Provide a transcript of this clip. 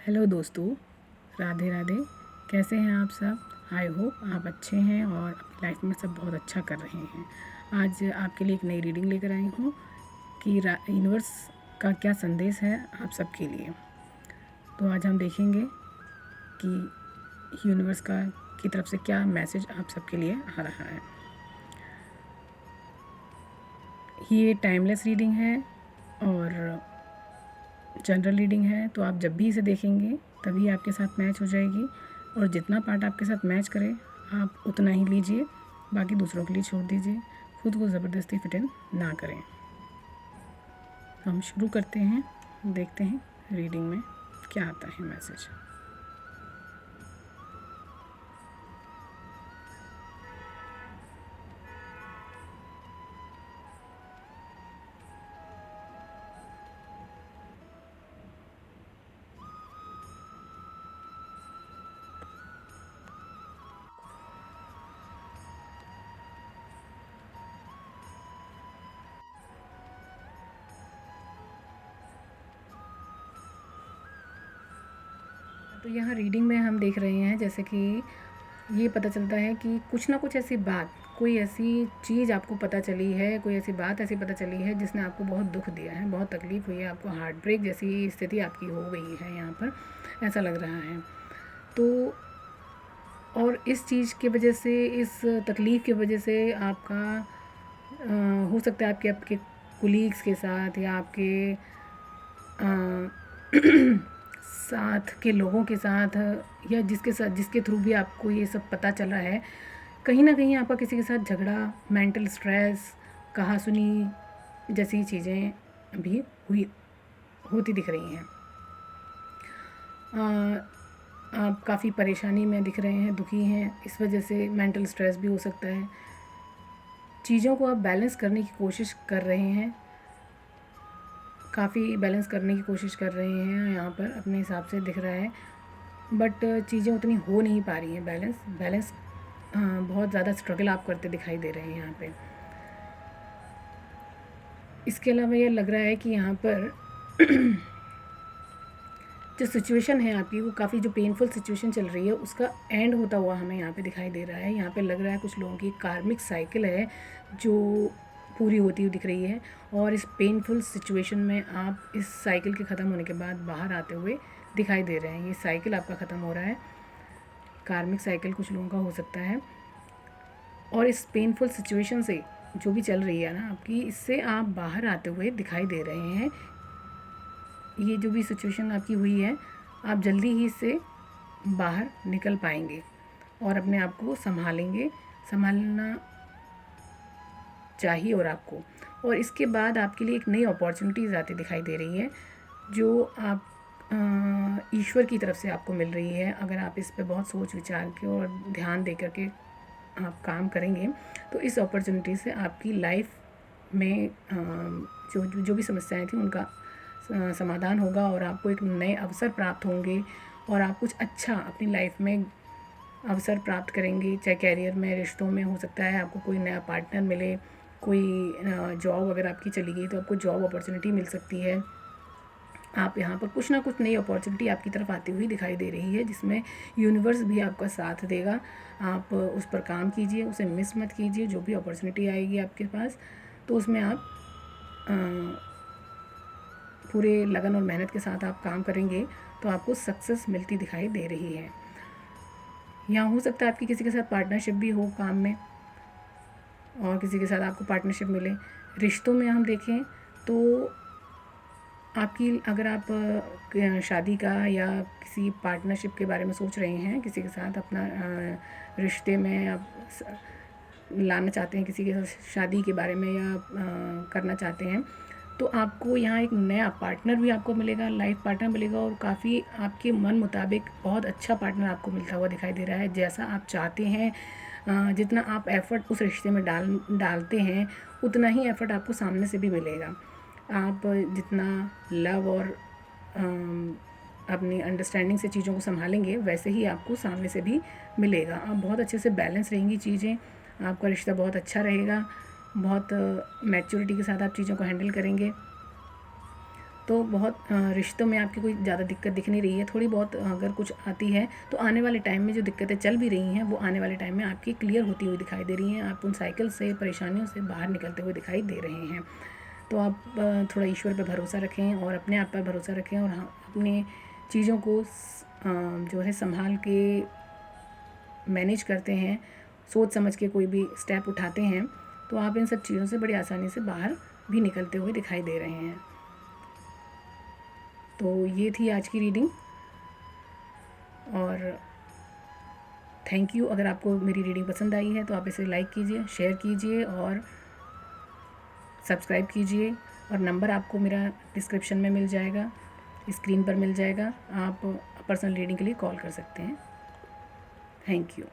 Hello दोस्तों, राधे राधे। कैसे हैं आप सब? आई होप आप अच्छे हैं और अपनी लाइफ में सब बहुत अच्छा कर रहे हैं। आज आपके लिए एक नई रीडिंग लेकर आई हूँ कि यूनिवर्स का क्या संदेश है आप सबके लिए। तो आज हम देखेंगे कि यूनिवर्स की तरफ से क्या मैसेज आप सबके लिए आ रहा है। ये टाइमलेस रीडिंग है और जनरल रीडिंग है, तो आप जब भी इसे देखेंगे तभी आपके साथ मैच हो जाएगी और जितना पार्ट आपके साथ मैच करे आप उतना ही लीजिए, बाकी दूसरों के लिए छोड़ दीजिए। खुद को ज़बरदस्ती फिट इन ना करें। हम शुरू करते हैं, देखते हैं रीडिंग में क्या आता है मैसेज। तो यहाँ रीडिंग में हम देख रहे हैं जैसे कि ये पता चलता है कि कुछ ना कुछ ऐसी बात, कोई ऐसी चीज़ आपको पता चली है, कोई ऐसी बात ऐसी पता चली है जिसने आपको बहुत दुख दिया है, बहुत तकलीफ़ हुई है, आपको हार्ट ब्रेक जैसी स्थिति आपकी हो गई है। यहाँ पर ऐसा लग रहा है। तो और इस चीज़ की वजह से, इस तकलीफ़ की वजह से आपका हो सकता है आपके आपके कुलीग्स के साथ या आपके साथ के लोगों के साथ या जिसके थ्रू भी आपको ये सब पता चला है, कहीं ना कहीं आपका किसी के साथ झगड़ा, मेंटल स्ट्रेस, कहासुनी जैसी चीज़ें भी होती दिख रही हैं। आप काफ़ी परेशानी में दिख रहे हैं, दुखी हैं, इस वजह से मेंटल स्ट्रेस भी हो सकता है। चीज़ों को आप बैलेंस करने की कोशिश कर रहे हैं, काफ़ी बैलेंस करने की कोशिश कर रहे हैं यहाँ पर अपने हिसाब से दिख रहा है, बट चीज़ें उतनी हो नहीं पा रही हैं। बैलेंस बहुत ज़्यादा स्ट्रगल आप करते दिखाई दे रहे हैं यहाँ पे। इसके अलावा ये लग रहा है कि यहाँ पर जो सिचुएशन है आपकी, वो काफ़ी जो पेनफुल सिचुएशन चल रही है उसका एंड होता हुआ हमें यहाँ पे दिखाई दे रहा है। यहाँ पे लग रहा है कुछ लोगों की कार्मिक साइकिल है जो पूरी होती हुई दिख रही है और इस पेनफुल सिचुएशन में आप इस साइकिल के ख़त्म होने के बाद बाहर आते हुए दिखाई दे रहे हैं। ये साइकिल आपका ख़त्म हो रहा है, कार्मिक साइकिल कुछ लोगों का हो सकता है। और इस पेनफुल सिचुएशन से जो भी चल रही है ना आपकी, इससे आप बाहर आते हुए दिखाई दे रहे हैं। ये जो भी सिचुएशन आपकी हुई है, आप जल्दी ही इससे बाहर निकल पाएंगे और अपने आप को संभालना चाहिए और आपको। और इसके बाद आपके लिए एक नई अपॉर्चुनिटीज़ आती दिखाई दे रही है जो आप ईश्वर की तरफ से आपको मिल रही है। अगर आप इस पे बहुत सोच विचार के और ध्यान दे करके आप काम करेंगे तो इस अपॉर्चुनिटी से आपकी लाइफ में जो भी समस्याएं थी उनका समाधान होगा और आपको एक नए अवसर प्राप्त होंगे और आप कुछ अच्छा अपनी लाइफ में अवसर प्राप्त करेंगे। चाहे कैरियर में, रिश्तों में, हो सकता है आपको कोई नया पार्टनर मिले, कोई जॉब अगर आपकी चली गई तो आपको जॉब अपॉर्चुनिटी मिल सकती है। आप यहाँ पर कुछ ना कुछ नई अपॉर्चुनिटी आपकी तरफ आती हुई दिखाई दे रही है जिसमें यूनिवर्स भी आपका साथ देगा। आप उस पर काम कीजिए, उसे मिस मत कीजिए। जो भी अपॉर्चुनिटी आएगी आपके पास तो उसमें आप पूरे लगन और मेहनत के साथ आप काम करेंगे तो आपको सक्सेस मिलती दिखाई दे रही है। यहाँ हो सकता है आपकी किसी के साथ पार्टनरशिप भी हो काम में और किसी के साथ आपको पार्टनरशिप मिले। रिश्तों में हम देखें तो आपकी, अगर आप शादी का या किसी पार्टनरशिप के बारे में सोच रहे हैं, किसी के साथ अपना रिश्ते में आप लाना चाहते हैं, किसी के साथ शादी के बारे में या करना चाहते हैं, तो आपको यहाँ एक नया पार्टनर भी आपको मिलेगा, लाइफ पार्टनर मिलेगा और काफ़ी आपके मन मुताबिक बहुत अच्छा पार्टनर आपको मिलता हुआ दिखाई दे रहा है। जैसा आप चाहते हैं, जितना आप एफ़र्ट उस रिश्ते में डालते हैं उतना ही एफ़र्ट आपको सामने से भी मिलेगा। आप जितना लव और अपनी अंडरस्टैंडिंग से चीज़ों को संभालेंगे वैसे ही आपको सामने से भी मिलेगा। आप बहुत अच्छे से बैलेंस रहेंगी चीज़ें, आपका रिश्ता बहुत अच्छा रहेगा, बहुत मैच्योरिटी के साथ आप चीज़ों को हैंडल करेंगे तो बहुत रिश्तों में आपकी कोई ज़्यादा दिक्कत दिख नहीं रही है। थोड़ी बहुत अगर कुछ आती है तो आने वाले टाइम में जो दिक्कतें चल भी रही हैं वो आने वाले टाइम में आपकी क्लियर होती हुई दिखाई दे रही हैं। आप उन साइकिल से, परेशानियों से बाहर निकलते हुए दिखाई दे रहे हैं। तो आप थोड़ा ईश्वर पे भरोसा रखें और अपने आप पर भरोसा रखें, और हाँ, अपने चीज़ों को जो है संभाल के मैनेज करते हैं, सोच समझ के कोई भी स्टेप उठाते हैं, तो आप इन सब चीज़ों से बड़ी आसानी से बाहर भी निकलते हुए दिखाई दे रहे हैं। तो ये थी आज की रीडिंग, और थैंक यू। अगर आपको मेरी रीडिंग पसंद आई है तो आप इसे लाइक कीजिए, शेयर कीजिए और सब्सक्राइब कीजिए। और नंबर आपको मेरा डिस्क्रिप्शन में मिल जाएगा, स्क्रीन पर मिल जाएगा। आप पर्सनल रीडिंग के लिए कॉल कर सकते हैं। Thank you.